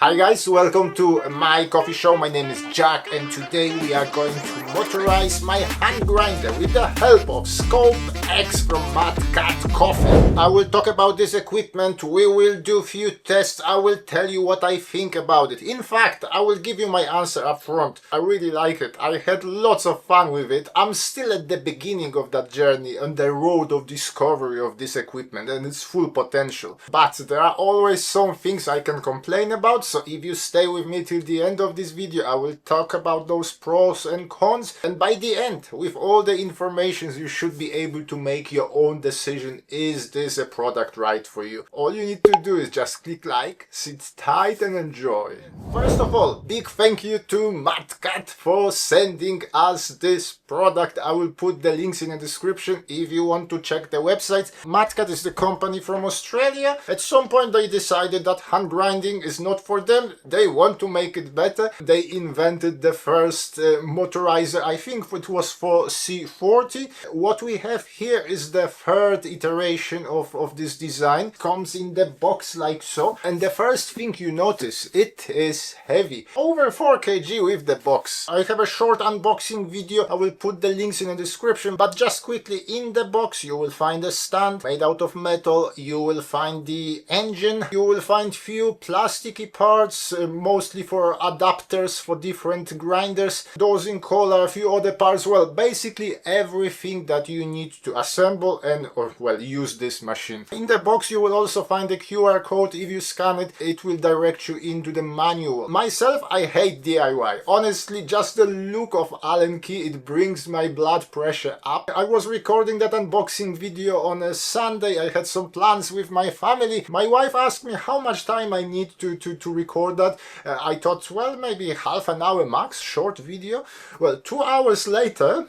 Hi guys, welcome to my coffee show. My name is Jack and today we are going to motorize my hand grinder with the help of Skope X from MadKat Coffee. I will talk about this equipment, we will do few tests, I will tell you what I think about it. In fact, I will give you my answer up front. I really like it, I had lots of fun with it. I'm still at the beginning of that journey on the road of discovery of this equipment and its full potential. But there are always some things I can complain about, so if you stay with me till the end of this video, I will talk about those pros and cons, and by the end, with all the information, you should be able to make your own decision. Is this a product right for you? All you need to do is just click like, sit tight and enjoy. First of all, big thank you to MadKat for sending us this product. I will put the links in the description if you want to check the website. MadKat is the company from Australia. At some point they decided that hand grinding is not for them. They want to make it better. They invented the first motorizer. I think it was for C40. What we have here is the third iteration of this design. It comes in the box like so. And the first thing you notice, it is heavy. Over 4 kg with the box. I have a short unboxing video. I will put the links in the description. But just quickly, in the box you will find a stand made out of metal. You will find the engine. You will find few plasticky parts, mostly for adapters for different grinders, dosing collar, a few other parts. Well, basically everything that you need to assemble and use this machine. In the box you will also find a QR code. If you scan it, it will direct you into the manual. Myself, I hate DIY. Honestly, just the look of Allen key, it brings my blood pressure up. I was recording that unboxing video on a Sunday. I had some plans with my family. My wife asked me how much time I need to record that. I thought, well, maybe half an hour max, short video. Well, 2 hours later,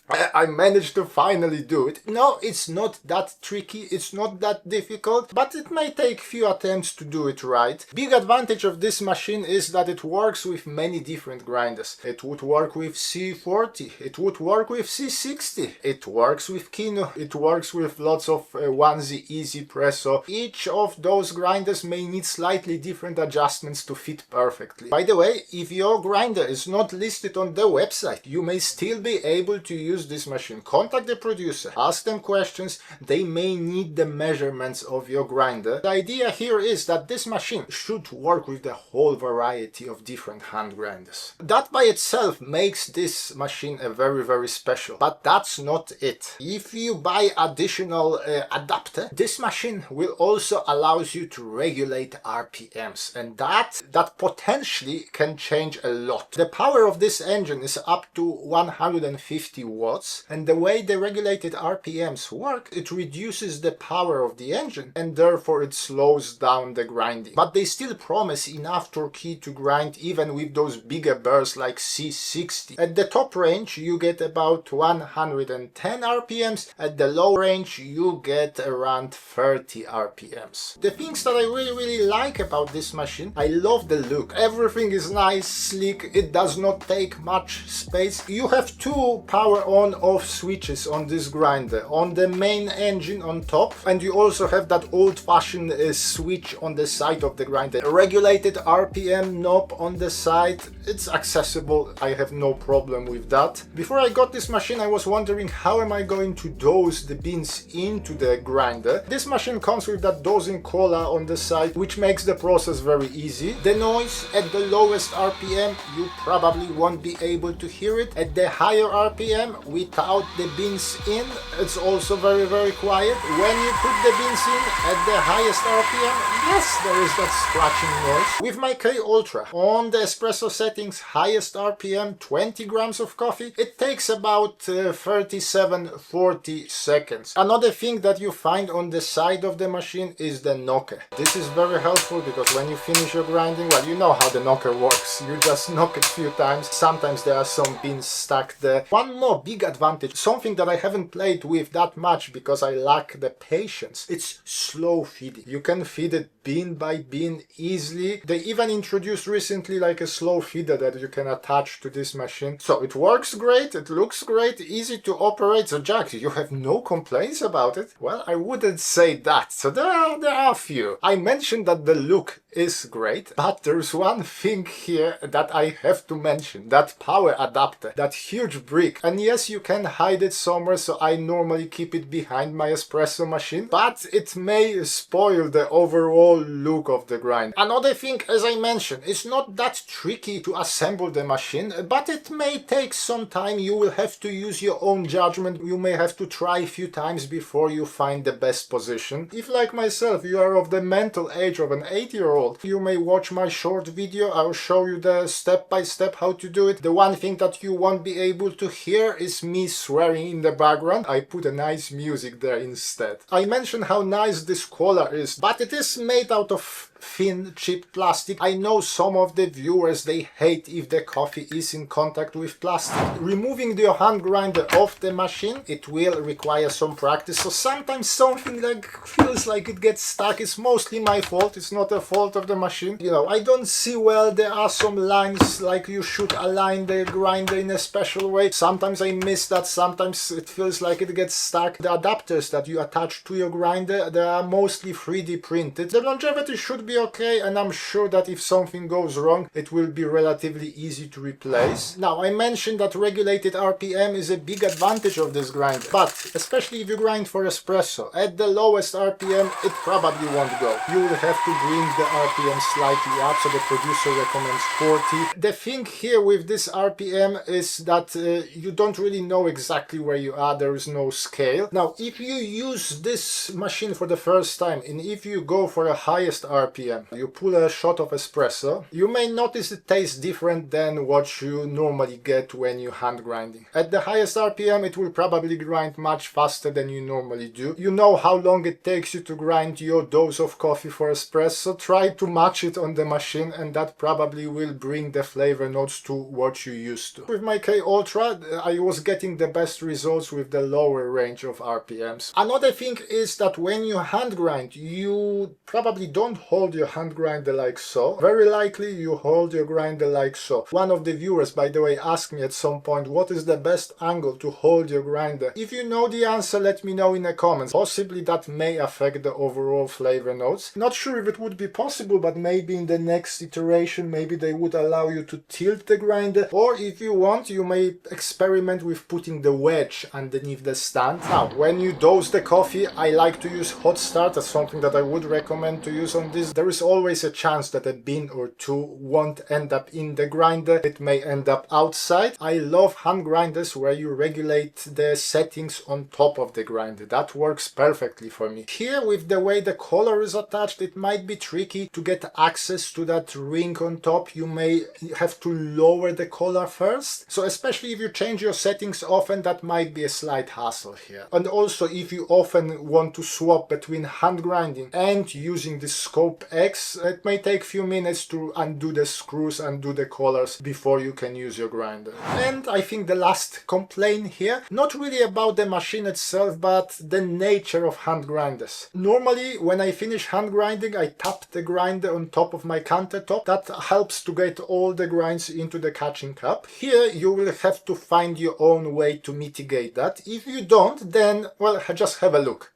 I managed to finally do it. No, it's not that tricky, it's not that difficult, but it may take few attempts to do it right. Big advantage of this machine is that it works with many different grinders. It would work with C40, it would work with C60, it works with Kino, it works with lots of 1Z Easy Press, so each of those grinders may need slightly different adjustments to fit perfectly. By the way, if your grinder is not listed on the website, you may still be able to use this machine. Contact the producer, ask them questions. They may need the measurements of your grinder. The idea here is that this machine should work with the whole variety of different hand grinders. That by itself makes this machine a very special, but that's not it. If you buy additional adapter, this machine will also allows you to regulate RPMs, and that potentially can change a lot. The power of this engine is up to 150 watts, and the way the regulated RPMs work, it reduces the power of the engine and therefore it slows down the grinding. But they still promise enough torque to grind even with those bigger bursts like C60. At the top range you get about 110 RPMs, at the low range you get around 30 RPMs. The things that I really like about this machine, I love the look. Everything is nice, sleek, it does not take much space. You have two power on off switches on this grinder, on the main engine on top, and you also have that old-fashioned switch on the side of the grinder. A regulated RPM knob on the side, it's accessible, I have no problem with that. Before I got this machine I was wondering how am I going to dose the beans into the grinder. This machine comes with that dosing collar on the side, which makes the process very easy. The noise at the lowest RPM, you probably won't be able to hear it. At the higher RPM, without the beans in, it's also very quiet. When you put the beans in at the highest RPM, yes, there is that scratching noise. With my K Ultra on the espresso settings, highest RPM, 20 grams of coffee, it takes about 37-40 seconds. Another thing that you find on the side of the machine is the knocker. This is very helpful because when you finish your grinding, well, you know how the knocker works. You just knock it a few times. Sometimes there are some beans stuck there. One more big big advantage, something that I haven't played with that much because I lack the patience. It's slow feeding. You can feed it bean by bean easily. They even introduced recently like a slow feeder that you can attach to this machine. So it works great, it looks great, easy to operate. So Jack, you have no complaints about it? Well, I wouldn't say that. So there are a few. I mentioned that the look is great, but there's one thing here that I have to mention. That power adapter, that huge brick. And yes, you can hide it somewhere, so I normally keep it behind my espresso machine, but it may spoil the overall look of the grind. Another thing, as I mentioned, it's not that tricky to assemble the machine, but it may take some time. You will have to use your own judgment. You may have to try a few times before you find the best position. If, like myself, you are of the mental age of an 8-year-old, you may watch my short video. I'll show you the step-by-step how to do it. The one thing that you won't be able to hear is me swearing in the background. I put a nice music there instead. I mentioned how nice this collar is, but it is made out of thin, cheap plastic. I know some of the viewers, they hate if the coffee is in contact with plastic. Removing your hand grinder off the machine, it will require some practice. So sometimes something like feels like it gets stuck. It's mostly my fault. It's not a fault of the machine. You know, I don't see well. There are some lines like you should align the grinder in a special way. Sometimes I miss that. Sometimes it feels like it gets stuck. The adapters that you attach to your grinder, they are mostly 3D printed. The longevity should be okay, and I'm sure that if something goes wrong, it will be relatively easy to replace. Now, I mentioned that regulated RPM is a big advantage of this grinder, but especially if you grind for espresso, at the lowest RPM, it probably won't go. You will have to bring the RPM slightly up, so the producer recommends 40. The thing here with this RPM is that you don't really know exactly where you are. There is no scale. Now, if you use this machine for the first time, and if you go for a highest RPM, you pull a shot of espresso, you may notice it tastes different than what you normally get when you hand grinding. At the highest RPM, it will probably grind much faster than you normally do. You know how long it takes you to grind your dose of coffee for espresso. Try to match it on the machine, and that probably will bring the flavor notes to what you used to. With my K Ultra, I was getting the best results with the lower range of RPMs. Another thing is that when you hand grind, you probably don't hold your hand grinder like so. Very likely you hold your grinder like so. One of the viewers, by the way, asked me at some point, what is the best angle to hold your grinder? If you know the answer, let me know in the comments. Possibly that may affect the overall flavor notes. Not sure if it would be possible, but maybe in the next iteration, maybe they would allow you to tilt the grinder, or if you want, you may experiment with putting the wedge underneath the stand. Now, when you dose the coffee, I like to use hot start. That's something that I would recommend to use on this. There is always a chance that a bean or two won't end up in the grinder. It may end up outside. I love hand grinders where you regulate the settings on top of the grinder. That works perfectly for me. Here, with the way the collar is attached, it might be tricky to get access to that ring on top. You may have to lower the collar first. So especially if you change your settings often, that might be a slight hassle here. And also, if you often want to swap between hand grinding and using the Skope X, it may take a few minutes to undo the screws, undo the collars before you can use your grinder. And I think the last complaint here, not really about the machine itself, but the nature of hand grinders. Normally, when I finish hand grinding, I tap the grinder on top of my countertop. That helps to get all the grinds into the catching cup. Here, you will have to find your own way to mitigate that. If you don't, then, well, just have a look.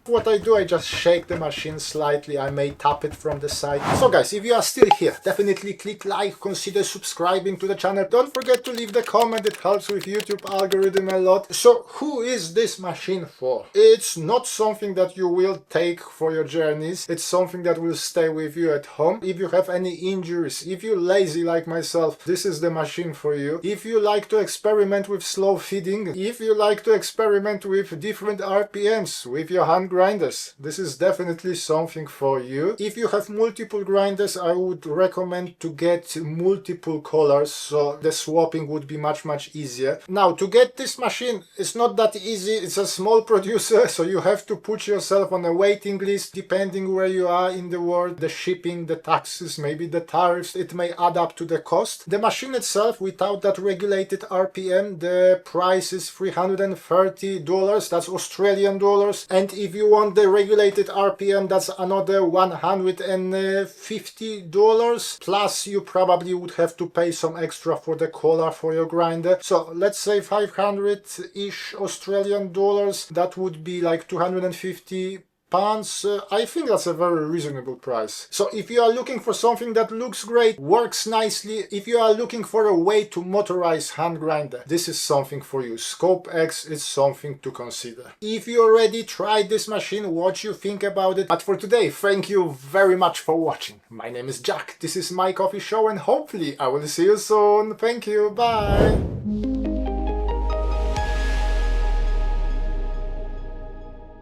What I do, I just shake the machine slightly. I may tap it from the side. So guys, if you are still here, definitely click like, consider subscribing to the channel. Don't forget to leave the comment, it helps with YouTube algorithm a lot. So who is this machine for? It's not something that you will take for your journeys. It's something that will stay with you at home. If you have any injuries, if you're lazy like myself, this is the machine for you. If you like to experiment with slow feeding, if you like to experiment with different RPMs with your hand grinders. This is definitely something for you. If you have multiple grinders, I would recommend to get multiple colors, so the swapping would be much easier. Now, to get this machine, it's not that easy. It's a small producer, so you have to put yourself on a waiting list depending where you are in the world. The shipping, the taxes, maybe the tariffs, it may add up to the cost. The machine itself, without that regulated RPM, the price is $330. That's Australian dollars. And if you want the regulated RPM, that's another $150. Plus, you probably would have to pay some extra for the collar for your grinder. So let's say 500-ish Australian dollars. That would be like 250 pounds. I think that's a very reasonable price. So if you are looking for something that looks great, works nicely, if you are looking for a way to motorize hand grinder, this is something for you. Skope X is something to consider. If you already tried this machine, what you think about it. But for today, thank you very much for watching. My name is Jack, this is my coffee show, and hopefully I will see you soon. Thank you, bye!